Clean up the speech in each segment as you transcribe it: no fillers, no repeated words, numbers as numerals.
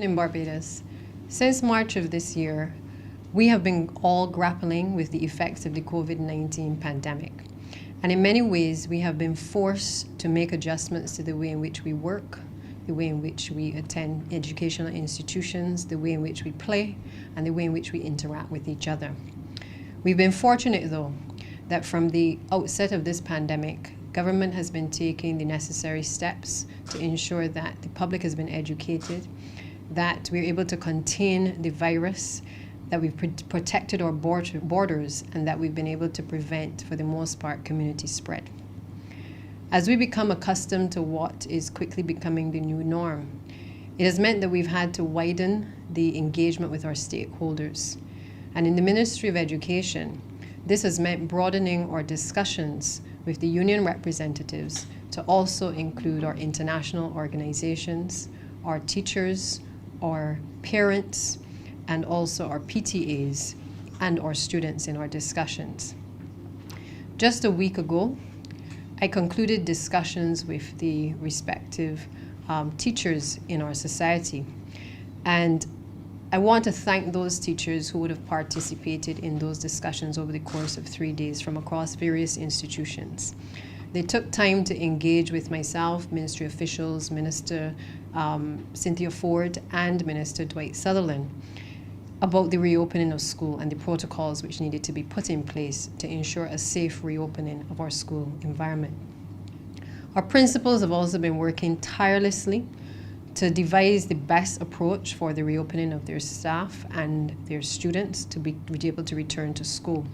In Barbados, since March of this year, we have been all grappling with the effects of the COVID-19 pandemic. And in many ways, we have been forced to make adjustments to the way in which we work, the way in which we attend educational institutions, the way in which we play, and the way in which we interact with each other. We've been fortunate, though, that from the outset of this pandemic, government has been taking the necessary steps to ensure that the public has been educated, that we're able to contain the virus, that we've protected our borders, and that we've been able to prevent, for the most part, community spread. As we become accustomed to what is quickly becoming the new norm, it has meant that we've had to widen the engagement with our stakeholders. And in the Ministry of Education, this has meant broadening our discussions with the union representatives to also include our international organizations, our teachers, our parents, and also our PTAs and our students in our discussions. Just a week ago, I concluded discussions with the respective teachers in our society. And I want to thank those teachers who would have participated in those discussions over the course of 3 days from across various institutions. They took time to engage with myself, ministry officials, Minister Cynthia Ford, and Minister Dwight Sutherland about the reopening of school and the protocols which needed to be put in place to ensure a safe reopening of our school environment. Our principals have also been working tirelessly to devise the best approach for the reopening of their staff and their students to be able to return to school.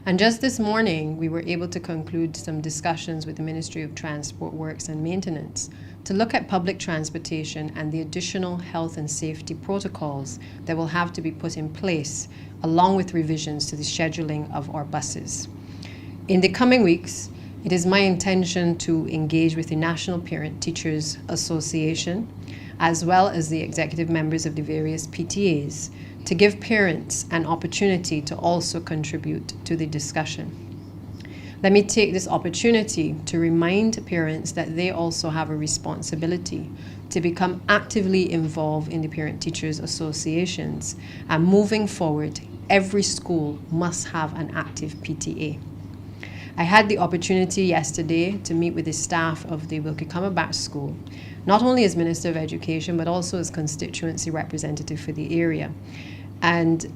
And just this morning, we were able to conclude some discussions with the Ministry of Transport Works and Maintenance to look at public transportation and the additional health and safety protocols that will have to be put in place, along with revisions to the scheduling of our buses. In the coming weeks, it is my intention to engage with the National Parent Teachers Association, as well as the executive members of the various PTAs, to give parents an opportunity to also contribute to the discussion. Let me take this opportunity to remind parents that they also have a responsibility to become actively involved in the Parent Teachers Associations. And moving forward, every school must have an active PTA. I had the opportunity yesterday to meet with the staff of the Wilkie Cumberbatch School, not only as Minister of Education, but also as constituency representative for the area. And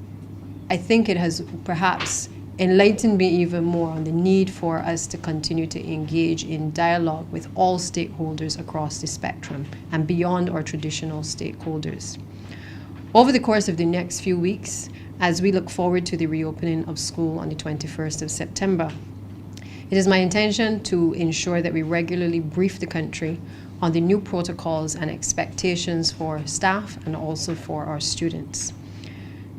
I think it has perhaps enlightened me even more on the need for us to continue to engage in dialogue with all stakeholders across the spectrum and beyond our traditional stakeholders. Over the course of the next few weeks, as we look forward to the reopening of school on the 21st of September, it is my intention to ensure that we regularly brief the country on the new protocols and expectations for staff and also for our students.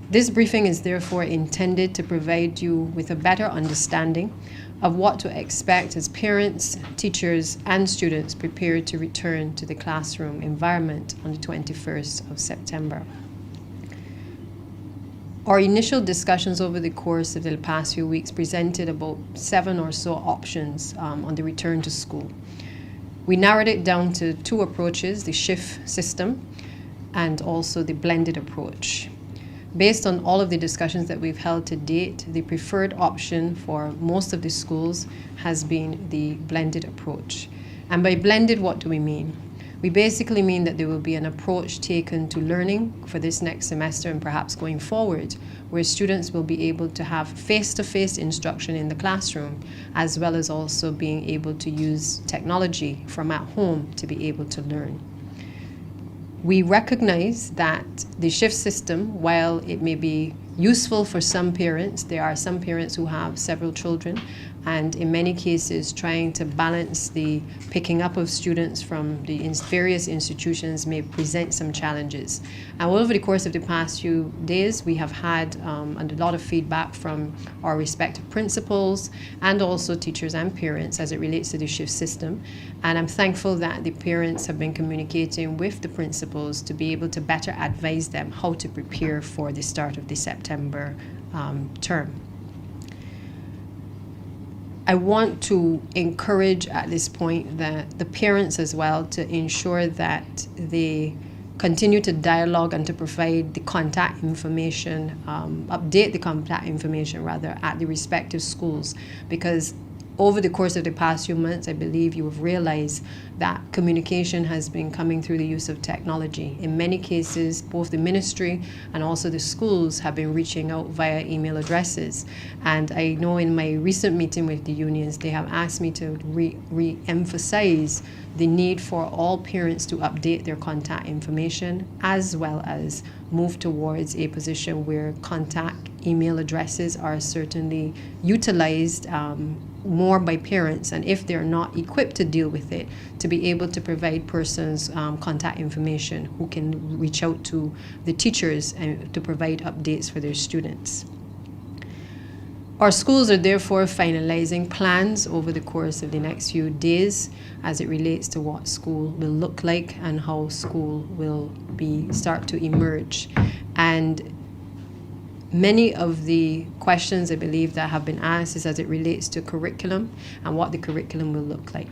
This briefing is therefore intended to provide you with a better understanding of what to expect as parents, teachers, and students prepare to return to the classroom environment on the 21st of September. Our initial discussions over the course of the past few weeks presented about 7 or so options on the return to school. We narrowed it down to 2 approaches, the shift system and also the blended approach. Based on all of the discussions that we've held to date, the preferred option for most of the schools has been the blended approach. And by blended, what do we mean? We basically mean that there will be an approach taken to learning for this next semester and perhaps going forward, where students will be able to have face-to-face instruction in the classroom, as well as also being able to use technology from at home to be able to learn. We recognize that the shift system, while it may be useful for some parents, there are some parents who have several children, and in many cases trying to balance the picking up of students from the various institutions may present some challenges. And over the course of the past few days, we have had a lot of feedback from our respective principals and also teachers and parents as it relates to the shift system. And I'm thankful that the parents have been communicating with the principals to be able to better advise them how to prepare for the start of the September term. I want to encourage at this point the parents as well to ensure that they continue to dialogue and to provide the contact information, update the contact information rather at the respective schools, because over the course of the past few months, I believe you have realized that communication has been coming through the use of technology. In many cases, both the ministry and also the schools have been reaching out via email addresses. And I know in my recent meeting with the unions, they have asked me to re-emphasize the need for all parents to update their contact information, as well as move towards a position where contact email addresses are certainly utilized more by parents, and if they're not equipped to deal with it, to be able to provide persons contact information who can reach out to the teachers and to provide updates for their students. Our schools are therefore finalizing plans over the course of the next few days as it relates to what school will look like and how school will start to emerge. And many of the questions I believe that have been asked is as it relates to curriculum and what the curriculum will look like.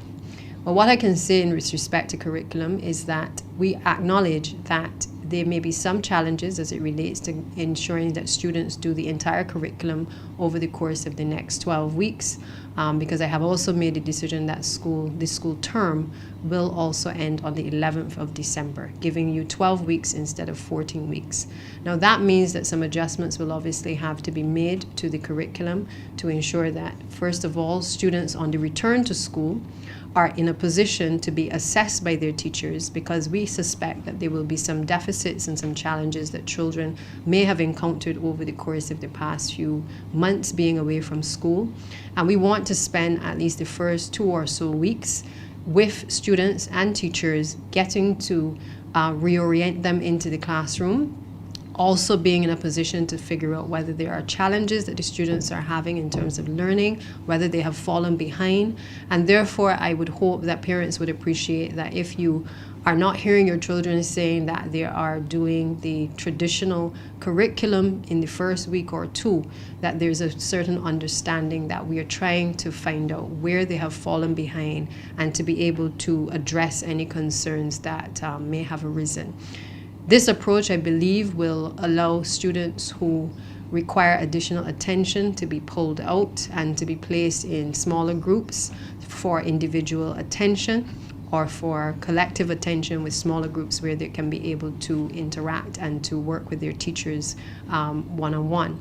Well, what I can say in respect to curriculum is that we acknowledge that there may be some challenges as it relates to ensuring that students do the entire curriculum over the course of the next 12 weeks, because I have also made a decision that the school term will also end on the 11th of December, giving you 12 weeks instead of 14 weeks. Now that means that some adjustments will obviously have to be made to the curriculum to ensure that, first of all, students on the return to school are in a position to be assessed by their teachers, because we suspect that there will be some deficits and some challenges that children may have encountered over the course of the past few months being away from school. And we want to spend at least the first 2 or so weeks with students and teachers, getting to reorient them into the classroom, also being in a position to figure out whether there are challenges that the students are having in terms of learning, whether they have fallen behind. And therefore, I would hope that parents would appreciate that if you are not hearing your children saying that they are doing the traditional curriculum in the first week or two, that there's a certain understanding that we are trying to find out where they have fallen behind and to be able to address any concerns that may have arisen. This approach, I believe, will allow students who require additional attention to be pulled out and to be placed in smaller groups for individual attention, or for collective attention with smaller groups where they can be able to interact and to work with their teachers one-on-one.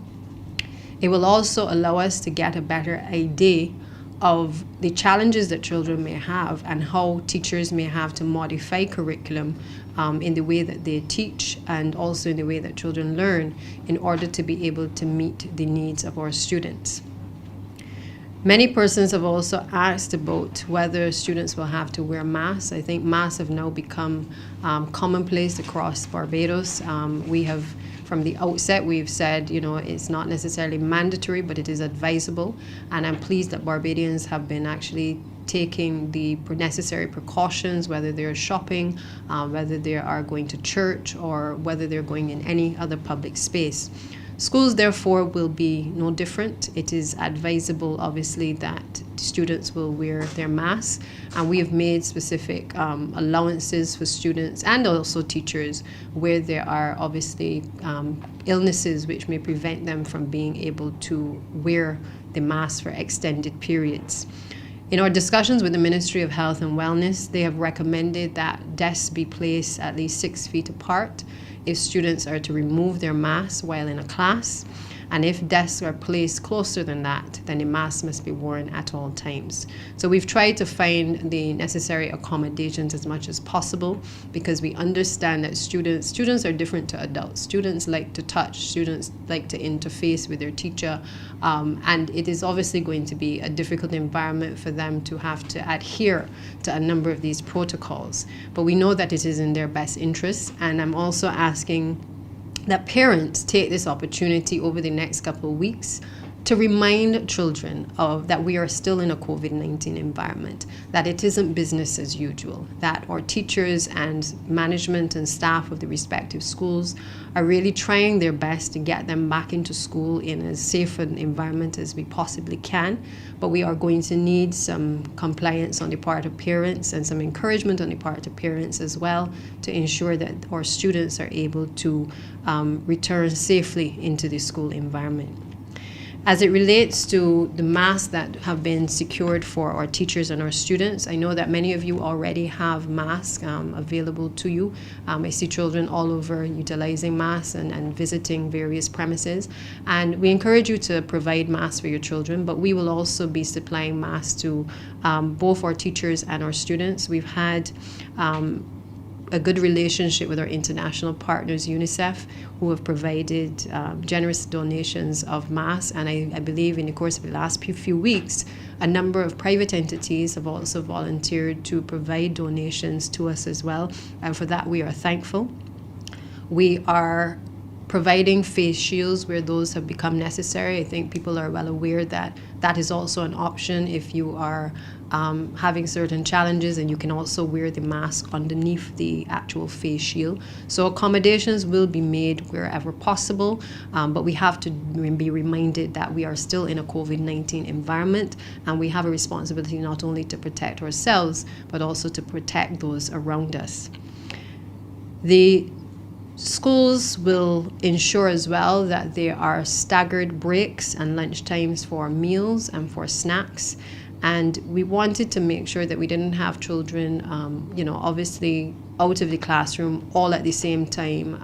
It will also allow us to get a better idea of the challenges that children may have and how teachers may have to modify curriculum in the way that they teach and also in the way that children learn in order to be able to meet the needs of our students. Many persons have also asked about whether students will have to wear masks. I think masks have now become commonplace across Barbados. From the outset, we've said, it's not necessarily mandatory, but it is advisable. And I'm pleased that Barbadians have been actually taking the necessary precautions, whether they're shopping, whether they are going to church, or whether they're going in any other public space. Schools, therefore, will be no different. It is advisable, obviously, that students will wear their masks, and we have made specific allowances for students and also teachers where there are obviously illnesses which may prevent them from being able to wear the mask for extended periods. In our discussions with the Ministry of Health and Wellness, they have recommended that desks be placed at least 6 feet apart if students are to remove their masks while in a class. And if desks are placed closer than that, then the mask must be worn at all times. So we've tried to find the necessary accommodations as much as possible, because we understand that students are different to adults. Students like to touch, students like to interface with their teacher, and it is obviously going to be a difficult environment for them to have to adhere to a number of these protocols. But we know that it is in their best interest, and I'm also asking that parents take this opportunity over the next couple of weeks to remind children of that we are still in a COVID-19 environment, that it isn't business as usual, that our teachers and management and staff of the respective schools are really trying their best to get them back into school in as safe an environment as we possibly can. But we are going to need some compliance on the part of parents and some encouragement on the part of parents as well to ensure that our students are able to return safely into the school environment. As it relates to the masks that have been secured for our teachers and our students, I know that many of you already have masks available to you. I see children all over utilizing masks and visiting various premises. And we encourage you to provide masks for your children, but we will also be supplying masks to both our teachers and our students. We've had a good relationship with our international partners, UNICEF, who have provided generous donations of masks. And I believe in the course of the last few weeks, a number of private entities have also volunteered to provide donations to us as well. And for that, we are thankful. We are providing face shields where those have become necessary. I think people are well aware that that is also an option if you are having certain challenges, and you can also wear the mask underneath the actual face shield. So accommodations will be made wherever possible, but we have to be reminded that we are still in a COVID-19 environment, and we have a responsibility not only to protect ourselves, but also to protect those around us. The schools will ensure as well that there are staggered breaks and lunch times for meals and for snacks. And we wanted to make sure that we didn't have children, obviously out of the classroom all at the same time,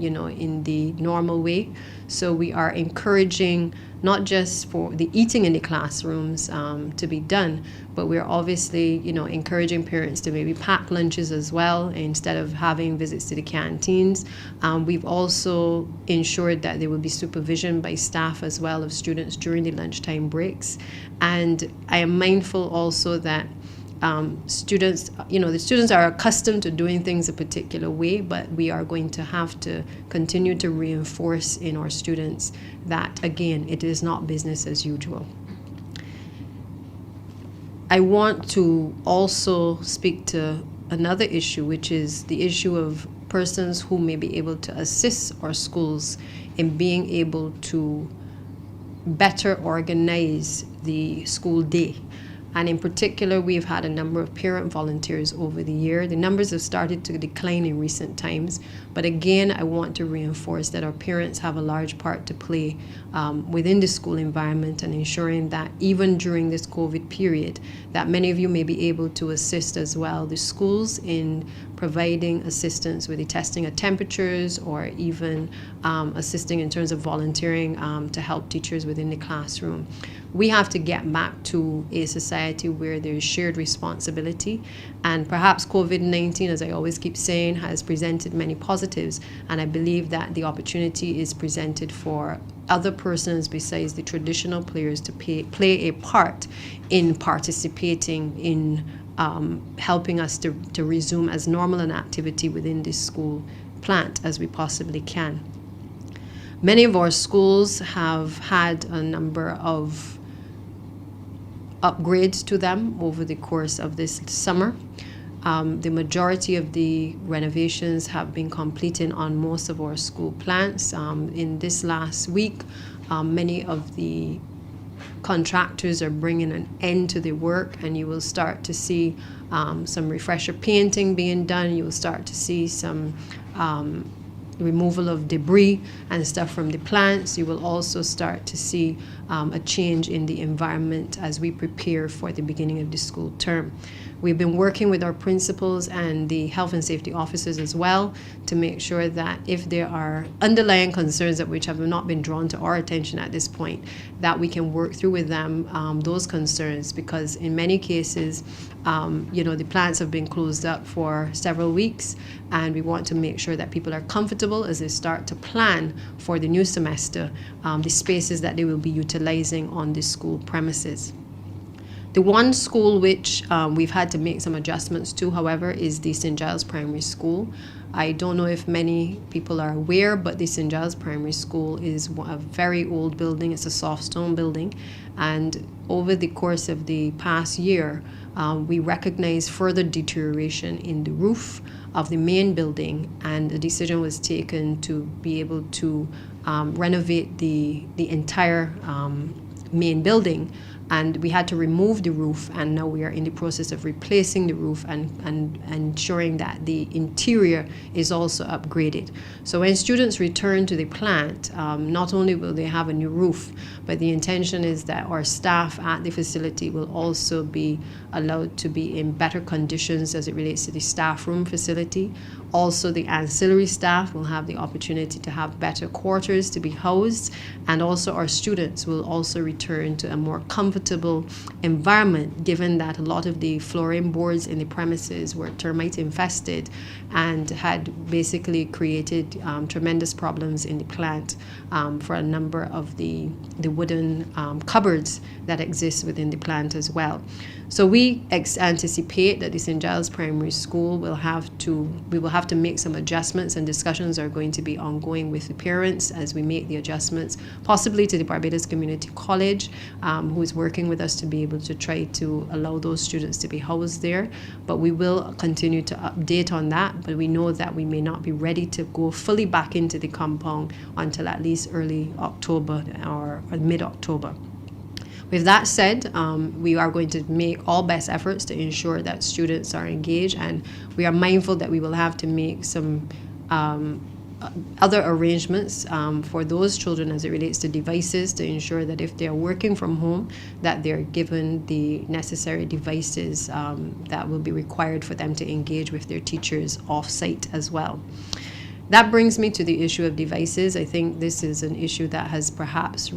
in the normal way. So we are encouraging not just for the eating in the classrooms to be done, but we're obviously, encouraging parents to maybe pack lunches as well instead of having visits to the canteens. We've also ensured that there will be supervision by staff as well of students during the lunchtime breaks. And I am mindful also that students, the students are accustomed to doing things a particular way, but we are going to have to continue to reinforce in our students that, again, it is not business as usual. I want to also speak to another issue, which is the issue of persons who may be able to assist our schools in being able to better organize the school day. And in particular, we've had a number of parent volunteers over the year. The numbers have started to decline in recent times. But again, I want to reinforce that our parents have a large part to play within the school environment and ensuring that even during this COVID period, that many of you may be able to assist as well the schools in providing assistance with the testing of temperatures, or even assisting in terms of volunteering to help teachers within the classroom. We have to get back to a society where there is shared responsibility, and perhaps COVID-19, as I always keep saying, has presented many positives, and I believe that the opportunity is presented for other persons besides the traditional players to play a part in participating in helping us to resume as normal an activity within this school plant as we possibly can. Many of our schools have had a number of upgrades to them over the course of this summer. The majority of the renovations have been completed on most of our school plants. In this last week, many of the contractors are bringing an end to the work, and you will start to see some refresher painting being done. You will start to see some removal of debris and stuff from the plants. You will also start to see a change in the environment as we prepare for the beginning of the school term. We've been working with our principals and the health and safety officers as well to make sure that if there are underlying concerns that which have not been drawn to our attention at this point, that we can work through with them those concerns, because in many cases, the plants have been closed up for several weeks, and we want to make sure that people are comfortable as they start to plan for the new semester, the spaces that they will be utilizing on the school premises. The one school which we've had to make some adjustments to, however, is the St. Giles Primary School. I don't know if many people are aware, but the St. Giles Primary School is a very old building. It's a soft stone building. And over the course of the past year, we recognize further deterioration in the roof of the main building, and a decision was taken to be able to renovate the entire main building. And we had to remove the roof, and now we are in the process of replacing the roof and ensuring that the interior is also upgraded. So when students return to the plant, not only will they have a new roof, but the intention is that our staff at the facility will also be allowed to be in better conditions as it relates to the staff room facility. Also, the ancillary staff will have the opportunity to have better quarters to be housed, and also our students will also return to a more comfortable environment, given that a lot of the flooring boards in the premises were termite infested and had basically created tremendous problems in the plant for a number of the wooden cupboards that exist within the plant as well. So we anticipate that the St. Giles Primary School we will have to make some adjustments, and discussions are going to be ongoing with the parents as we make the adjustments, possibly to the Barbados Community College, who is working with us to be able to try to allow those students to be housed there. But we will continue to update on that, but we know that we may not be ready to go fully back into the compound until at least early October or mid-October. With that said, we are going to make all best efforts to ensure that students are engaged, and we are mindful that we will have to make some other arrangements for those children as it relates to devices, to ensure that if they're working from home, that they're given the necessary devices that will be required for them to engage with their teachers off-site as well. That brings me to the issue of devices. I think this is an issue that has perhaps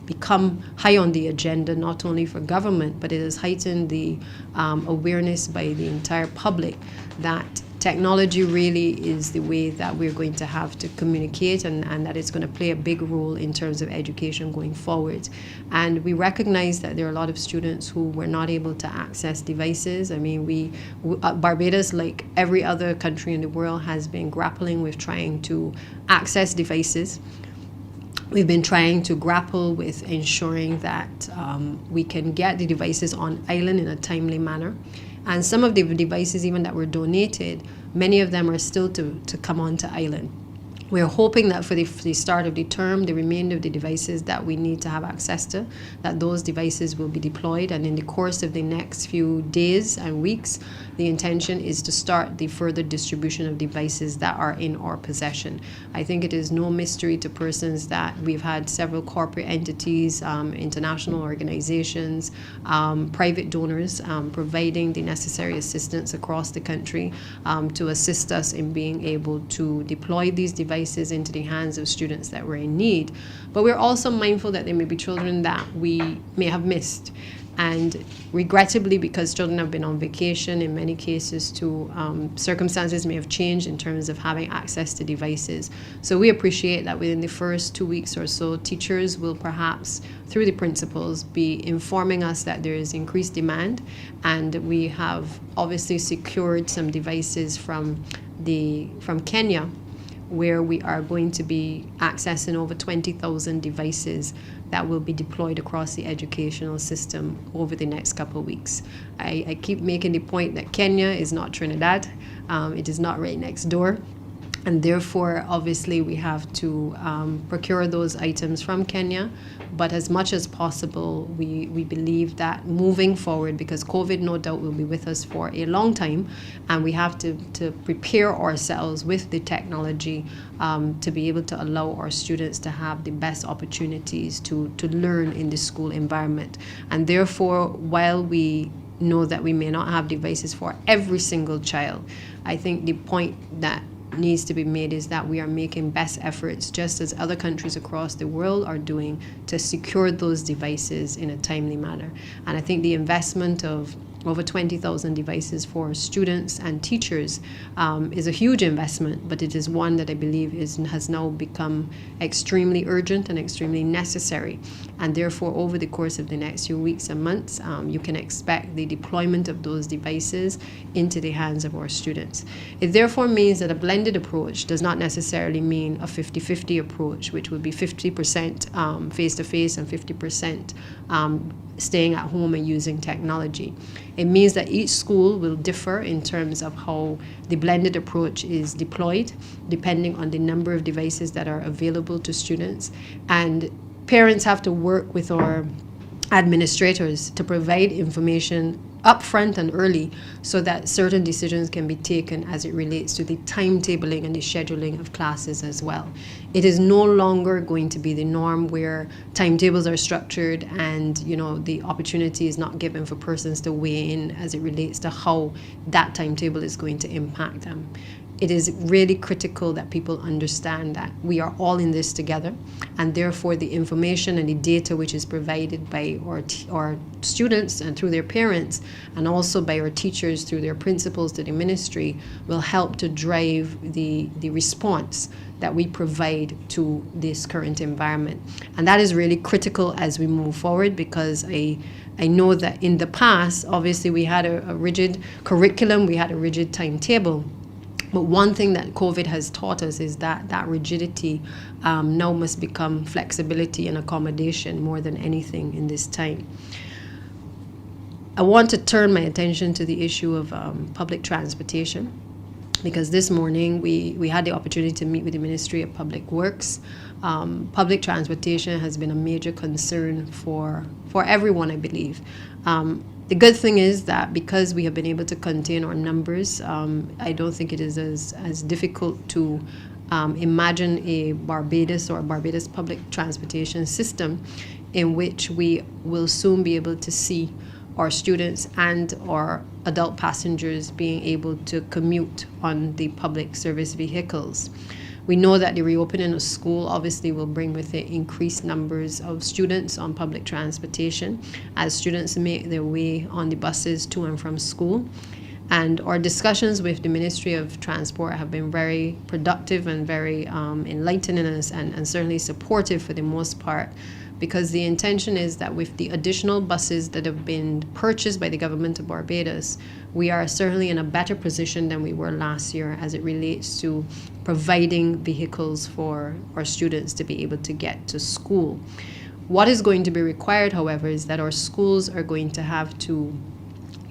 become high on the agenda, not only for government, but it has heightened the awareness by the entire public that technology really is the way that we're going to have to communicate, and that it's going to play a big role in terms of education going forward. And we recognize that there are a lot of students who were not able to access devices. I mean, Barbados, like every other country in the world, has been grappling with trying to access devices. We've been trying to grapple with ensuring that we can get the devices on island in a timely manner. And some of the devices even that were donated, many of them are still to come onto island. We're hoping that for the start of the term, the remainder of the devices that we need to have access to, that those devices will be deployed. And in the course of the next few days and weeks, the intention is to start the further distribution of devices that are in our possession. I think it is no mystery to persons that we've had several corporate entities, international organizations, private donors providing the necessary assistance across the country to assist us in being able to deploy these devices into the hands of students that were in need. But we're also mindful that there may be children that we may have missed. And regrettably, because children have been on vacation, in many cases too, circumstances may have changed in terms of having access to devices. So we appreciate that within the first 2 weeks or so, teachers will perhaps, through the principals, be informing us that there is increased demand. And we have obviously secured some devices from Kenya, where we are going to be accessing over 20,000 devices that will be deployed across the educational system over the next couple of weeks. I keep making the point that Kenya is not Trinidad. It is not right next door. And therefore, obviously, we have to procure those items from Kenya. But as much as possible, we believe that moving forward, because COVID no doubt will be with us for a long time, and we have to prepare ourselves with the technology to be able to allow our students to have the best opportunities to learn in the school environment. And therefore, while we know that we may not have devices for every single child, I think the point that needs to be made is that we are making best efforts, just as other countries across the world are doing, to secure those devices in a timely manner. And I think the investment of over 20,000 devices for students and teachers is a huge investment, but it is one that I believe has now become extremely urgent and extremely necessary. And therefore, over the course of the next few weeks and months, you can expect the deployment of those devices into the hands of our students. It therefore means that a blended approach does not necessarily mean a 50-50 approach, which would be 50% face-to-face and 50% staying at home and using technology. It means that each school will differ in terms of how the blended approach is deployed, depending on the number of devices that are available to students. And parents have to work with our administrators to provide information upfront and early so that certain decisions can be taken as it relates to the timetabling and the scheduling of classes as well. It is no longer going to be the norm where timetables are structured and the opportunity is not given for persons to weigh in as it relates to how that timetable is going to impact them. It is really critical that people understand that we are all in this together, and therefore the information and the data which is provided by our students and through their parents, and also by our teachers through their principals to the ministry, will help to drive the response that we provide to this current environment. And that is really critical as we move forward, because I know that in the past, obviously we had a rigid curriculum, we had a rigid timetable. But one thing that COVID has taught us is that rigidity now must become flexibility and accommodation more than anything in this time. I want to turn my attention to the issue of public transportation, because this morning we had the opportunity to meet with the Ministry of Public Works. Public transportation has been a major concern for everyone, I believe. The good thing is that because we have been able to contain our numbers, I don't think it is as difficult to imagine a Barbados public transportation system in which we will soon be able to see our students and our adult passengers being able to commute on the public service vehicles. We know that the reopening of school obviously will bring with it increased numbers of students on public transportation as students make their way on the buses to and from school. And our discussions with the Ministry of Transport have been very productive and very enlightening us, and certainly supportive for the most part, because the intention is that with the additional buses that have been purchased by the government of Barbados, we are certainly in a better position than we were last year as it relates to providing vehicles for our students to be able to get to school. What is going to be required, however, is that our schools are going to have to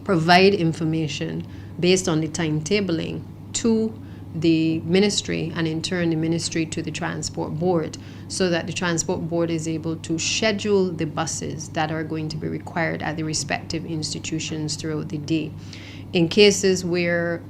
provide information based on the timetabling to the ministry, and in turn the ministry to the transport board, so that the transport board is able to schedule the buses that are going to be required at the respective institutions throughout the day. In cases where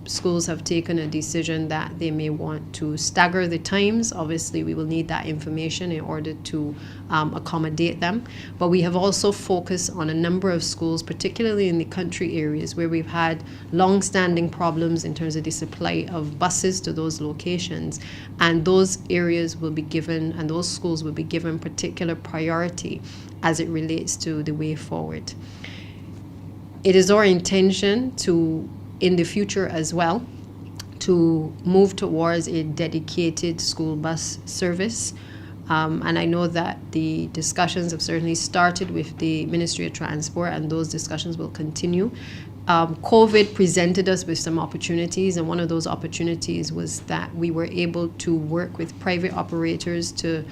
schools have taken a decision that they may want to stagger the times, obviously we will need that information in order to accommodate them. But we have also focused on a number of schools, particularly in the country areas where we've had long-standing problems in terms of the supply of buses to those locations, and those areas will be given, and those schools will be given particular priority as it relates to the way forward. It is our intention to, in the future as well, to move towards a dedicated school bus service. And I know that the discussions have certainly started with the Ministry of Transport, and those discussions will continue. COVID presented us with some opportunities, and one of those opportunities was that we were able to work with private operators to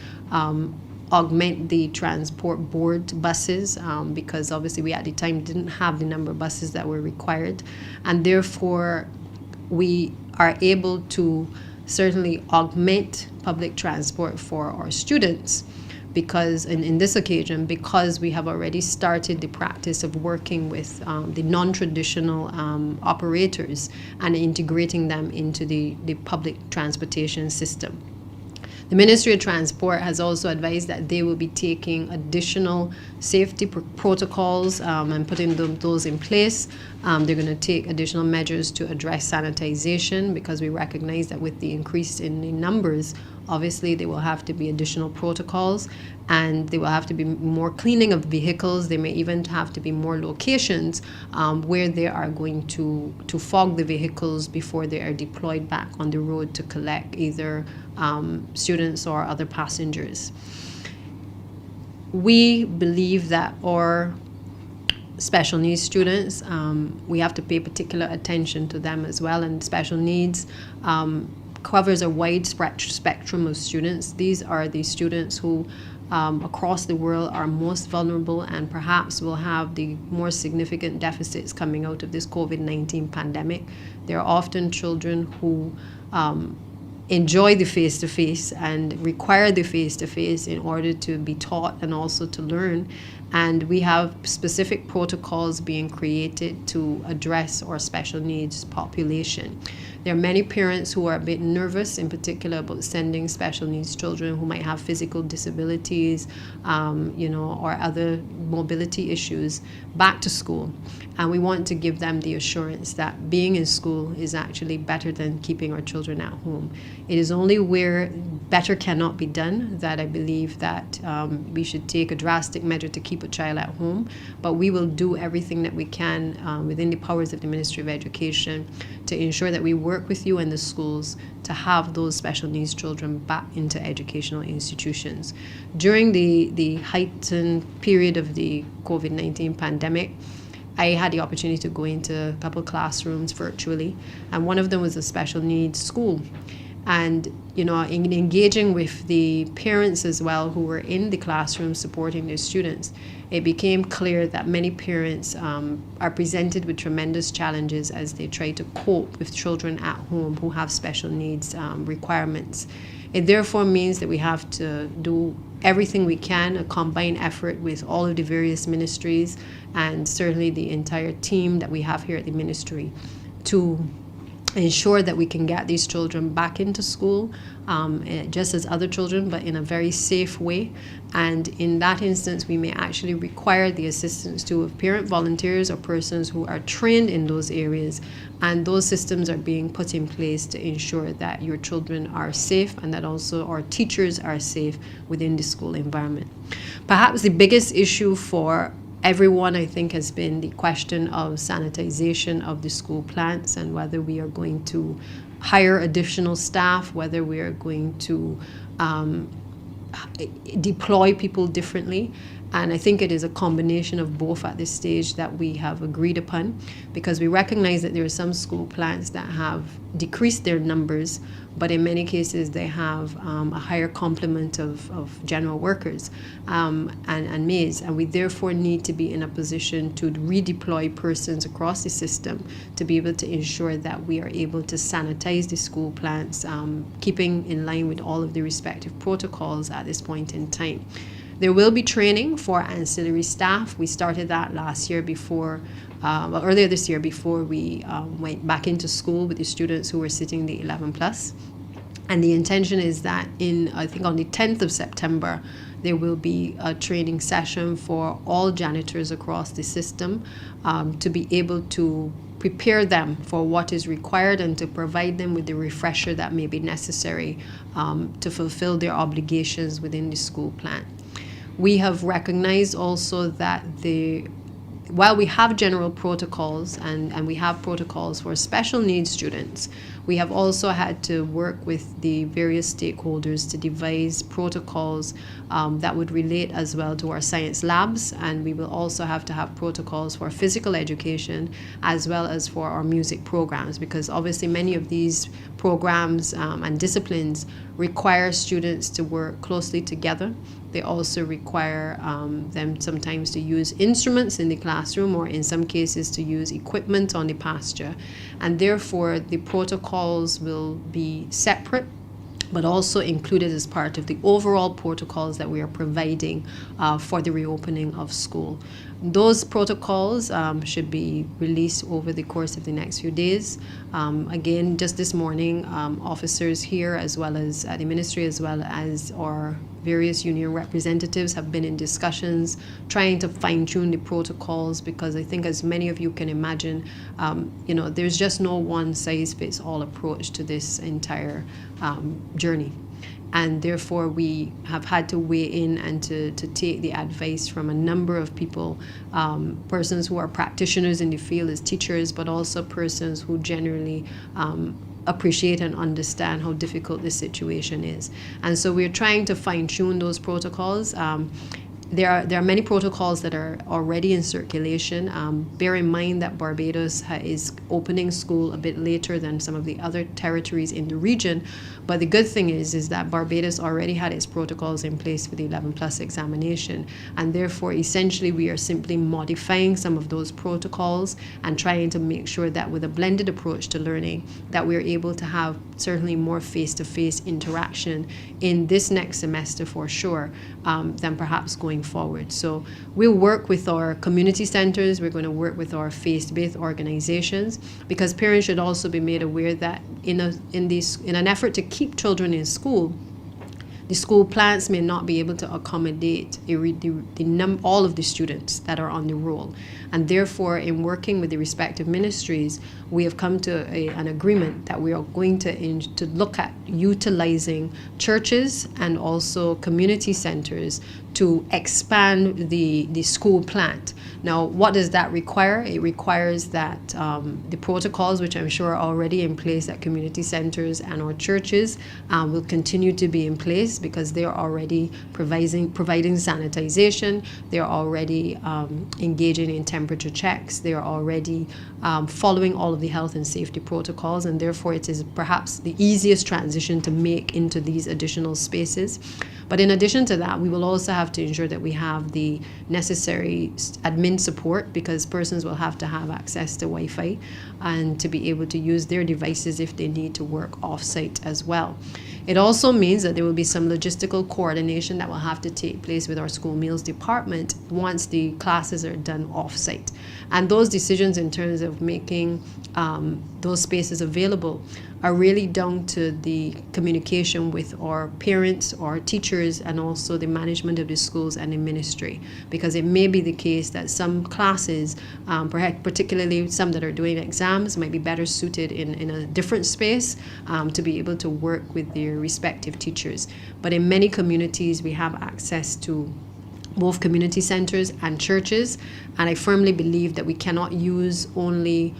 augment the transport board buses, because obviously we at the time didn't have the number of buses that were required, and therefore we are able to certainly augment public transport for our students, because in this occasion, because we have already started the practice of working with the non-traditional operators and integrating them into the public transportation system. The Ministry of Transport has also advised that they will be taking additional safety protocols and putting those in place. They're going to take additional measures to address sanitization, because we recognize that with the increase in the numbers Obviously, there will have to be additional protocols, and there will have to be more cleaning of vehicles. There may even have to be more locations where they are going to fog the vehicles before they are deployed back on the road to collect either students or other passengers. We believe that our special needs students, we have to pay particular attention to them as well. And special needs covers a wide spectrum of students. These are the students who across the world are most vulnerable and perhaps will have the more significant deficits coming out of this COVID-19 pandemic. They're often children who enjoy the face-to-face and require the face-to-face in order to be taught and also to learn. And we have specific protocols being created to address our special needs population. There are many parents who are a bit nervous, in particular, about sending special needs children who might have physical disabilities, or other mobility issues back to school. And we want to give them the assurance that being in school is actually better than keeping our children at home. It is only where better cannot be done that I believe that we should take a drastic measure to keep a child at home. But we will do everything that we can within the powers of the Ministry of Education to ensure that we work with you and the schools to have those special needs children back into educational institutions. During the heightened period of the COVID-19 pandemic, I had the opportunity to go into a couple of classrooms virtually, and one of them was a special needs school. And, in engaging with the parents as well who were in the classroom supporting their students, it became clear that many parents are presented with tremendous challenges as they try to cope with children at home who have special needs requirements. It therefore means that we have to do everything we can, a combined effort with all of the various ministries and certainly the entire team that we have here at the ministry to ensure that we can get these children back into school just as other children, but in a very safe way. And in that instance, we may actually require the assistance too of parent volunteers or persons who are trained in those areas. And those systems are being put in place to ensure that your children are safe and that also our teachers are safe within the school environment. Perhaps the biggest issue for everyone, I think, has been the question of sanitization of the school plants and whether we are going to hire additional staff, whether we are going to deploy people differently. And I think it is a combination of both at this stage that we have agreed upon, because we recognize that there are some school plants that have decreased their numbers, but in many cases they have a higher complement of general workers and maids. And we therefore need to be in a position to redeploy persons across the system to be able to ensure that we are able to sanitize the school plants, keeping in line with all of the respective protocols at this point in time. There will be training for ancillary staff. We started that earlier this year before we went back into school with the students who were sitting the 11 plus. And the intention is that I think on the 10th of September, there will be a training session for all janitors across the system to be able to prepare them for what is required and to provide them with the refresher that may be necessary to fulfill their obligations within the school plan. We have recognized also that while we have general protocols and we have protocols for special needs students, we have also had to work with the various stakeholders to devise protocols that would relate as well to our science labs, and we will also have to have protocols for physical education as well as for our music programs, because obviously many of these programs and disciplines require students to work closely together. They also require them sometimes to use instruments in the classroom, or in some cases to use equipment on the pasture. And therefore, the protocols will be separate, but also included as part of the overall protocols that we are providing for the reopening of school. Those protocols should be released over the course of the next few days. Again, just this morning, officers here, as well as the ministry, as well as our various union representatives, have been in discussions trying to fine-tune the protocols, because I think, as many of you can imagine, there's just no one-size-fits-all approach to this entire journey. And therefore, we have had to weigh in and to take the advice from a number of people, persons who are practitioners in the field as teachers, but also persons who generally appreciate and understand how difficult this situation is. And so we're trying to fine-tune those protocols. There are many protocols that are already in circulation. Bear in mind that Barbados is opening school a bit later than some of the other territories in the region. But the good thing is that Barbados already had its protocols in place for the 11 plus examination. And therefore, essentially, we are simply modifying some of those protocols and trying to make sure that with a blended approach to learning, that we're able to have certainly more face-to-face interaction in this next semester for sure, than perhaps going forward. So we'll work with our community centers, we're going to work with our faith-based organizations, because parents should also be made aware that in an effort to keep children in school, the school plans may not be able to accommodate all of the students that are on the roll. And therefore, in working with the respective ministries, we have come to an agreement that we are going to look at utilizing churches and also community centers to expand the school plant. Now, what does that require? It requires that the protocols, which I'm sure are already in place at community centers and our churches, will continue to be in place, because they're already providing sanitization, they're already engaging in temperature checks, they're already following all of the health and safety protocols, and therefore it is perhaps the easiest transition to make into these additional spaces. But in addition to that, we will also have to ensure that we have the necessary admin support, because persons will have to have access to Wi-Fi and to be able to use their devices if they need to work off-site as well. It also means that there will be some logistical coordination that will have to take place with our school meals department once the classes are done off-site. And those decisions in terms of making those spaces available are really down to the communication with our parents, our teachers, and also the management of the schools and the ministry. Because it may be the case that some classes, perhaps particularly some that are doing exams, might be better suited in a different space to be able to work with their respective teachers. But in many communities, we have access to both community centers and churches, and I firmly believe that we cannot use only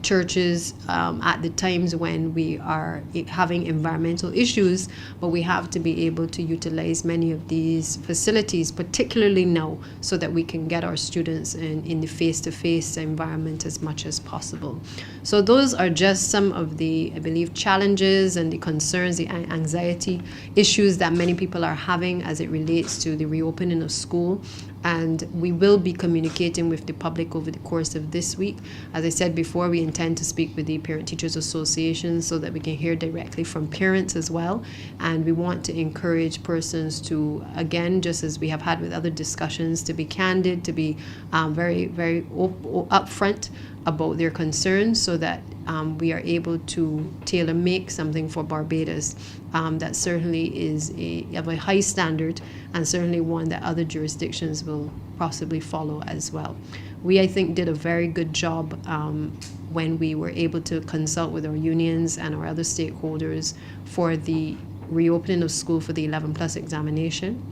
churches at the times when we are having environmental issues, but we have to be able to utilize many of these facilities, particularly now, so that we can get our students in the face-to-face environment as much as possible. So those are just some of the, I believe, challenges and the concerns, the anxiety issues that many people are having as it relates to the reopening of school. And we will be communicating with the public over the course of this week. As I said before, we intend to speak with the Parent Teachers Association so that we can hear directly from parents as well. And we want to encourage persons to, again, just as we have had with other discussions, to be candid, to be very, very upfront about their concerns, so that we are able to tailor make something for Barbados that certainly is of a high standard, and certainly one that other jurisdictions will possibly follow as well. We, I think, did a very good job when we were able to consult with our unions and our other stakeholders for the reopening of school for the 11 plus examination.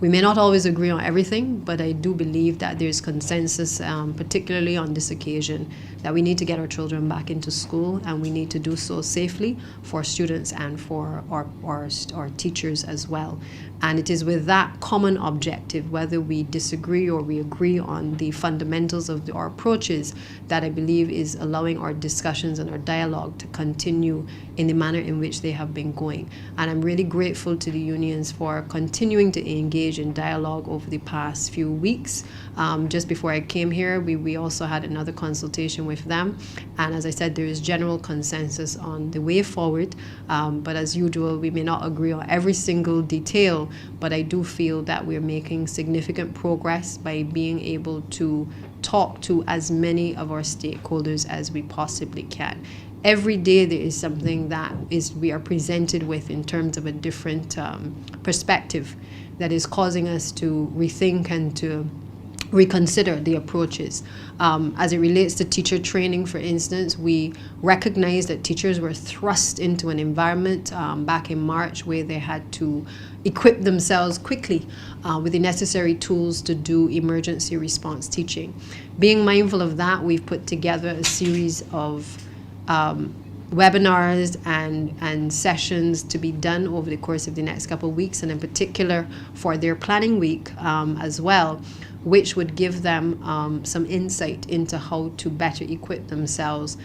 We may not always agree on everything, but I do believe that there's consensus, particularly on this occasion, that we need to get our children back into school, and we need to do so safely for students and for our teachers as well. And it is with that common objective, whether we disagree or we agree on the fundamentals of our approaches, that I believe is allowing our discussions and our dialogue to continue in the manner in which they have been going. And I'm really grateful to the unions for continuing to engage in dialogue over the past few weeks. Just before I came here, we also had another consultation with them. And as I said, there is general consensus on the way forward. But as usual, we may not agree on every single detail, but I do feel that we're making significant progress by being able to talk to as many of our stakeholders as we possibly can. Every day there is something that we are presented with in terms of a different perspective that is causing us to rethink and to reconsider the approaches. As it relates to teacher training, for instance, we recognize that teachers were thrust into an environment back in March where they had to equip themselves quickly with the necessary tools to do emergency response teaching. Being mindful of that, we've put together a series of webinars and sessions to be done over the course of the next couple of weeks, and in particular for their planning week as well, which would give them some insight into how to better equip themselves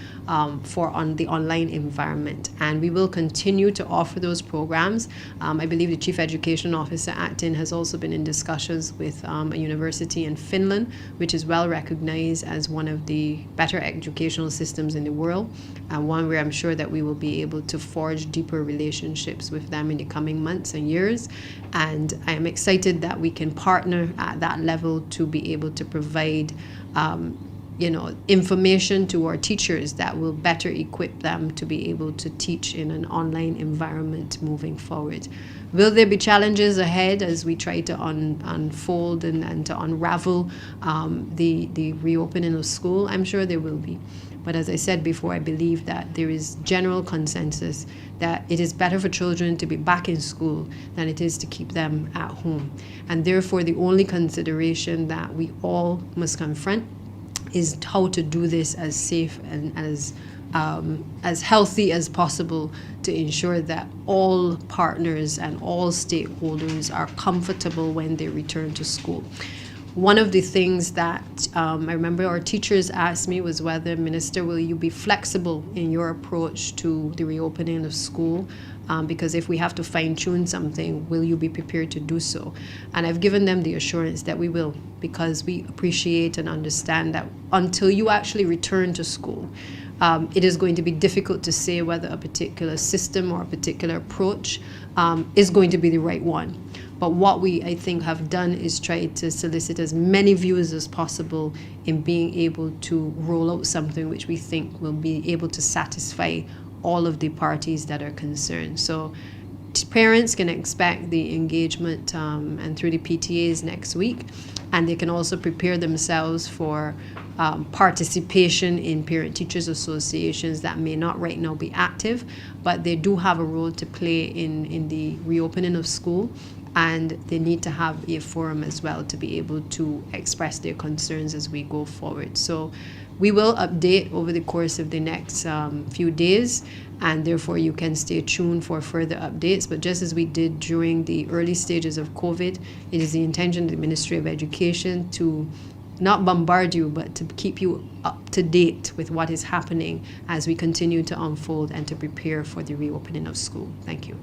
for the online environment. And we will continue to offer those programs. I believe the Chief Education Officer at TIN has also been in discussions with a university in Finland, which is well recognized as one of the better educational systems in the world, and one where I'm sure that we will be able to forge deeper relationships with them in the coming months and years. And I am excited that we can partner at that level to be able to provide information to our teachers that will better equip them to be able to teach in an online environment moving forward. Will there be challenges ahead as we try to unfold and to unravel the reopening of school? I'm sure there will be. But as I said before, I believe that there is general consensus that it is better for children to be back in school than it is to keep them at home. And therefore, the only consideration that we all must confront is how to do this as safe and as healthy as possible to ensure that all partners and all stakeholders are comfortable when they return to school. One of the things that I remember our teachers asked me was whether, Minister, will you be flexible in your approach to the reopening of school? Because if we have to fine-tune something, will you be prepared to do so? And I've given them the assurance that we will, because we appreciate and understand that until you actually return to school, it is going to be difficult to say whether a particular system or a particular approach is going to be the right one. But what we, I think, have done is try to solicit as many views as possible in being able to roll out something which we think will be able to satisfy all of the parties that are concerned. So parents can expect the engagement and through the PTAs next week, and they can also prepare themselves for participation in parent-teachers associations that may not right now be active, but they do have a role to play in the reopening of school. And they need to have a forum as well to be able to express their concerns as we go forward. So we will update over the course of the next few days, and therefore you can stay tuned for further updates. But just as we did during the early stages of COVID, it is the intention of the Ministry of Education to not bombard you, but to keep you up to date with what is happening as we continue to unfold and to prepare for the reopening of school. Thank you.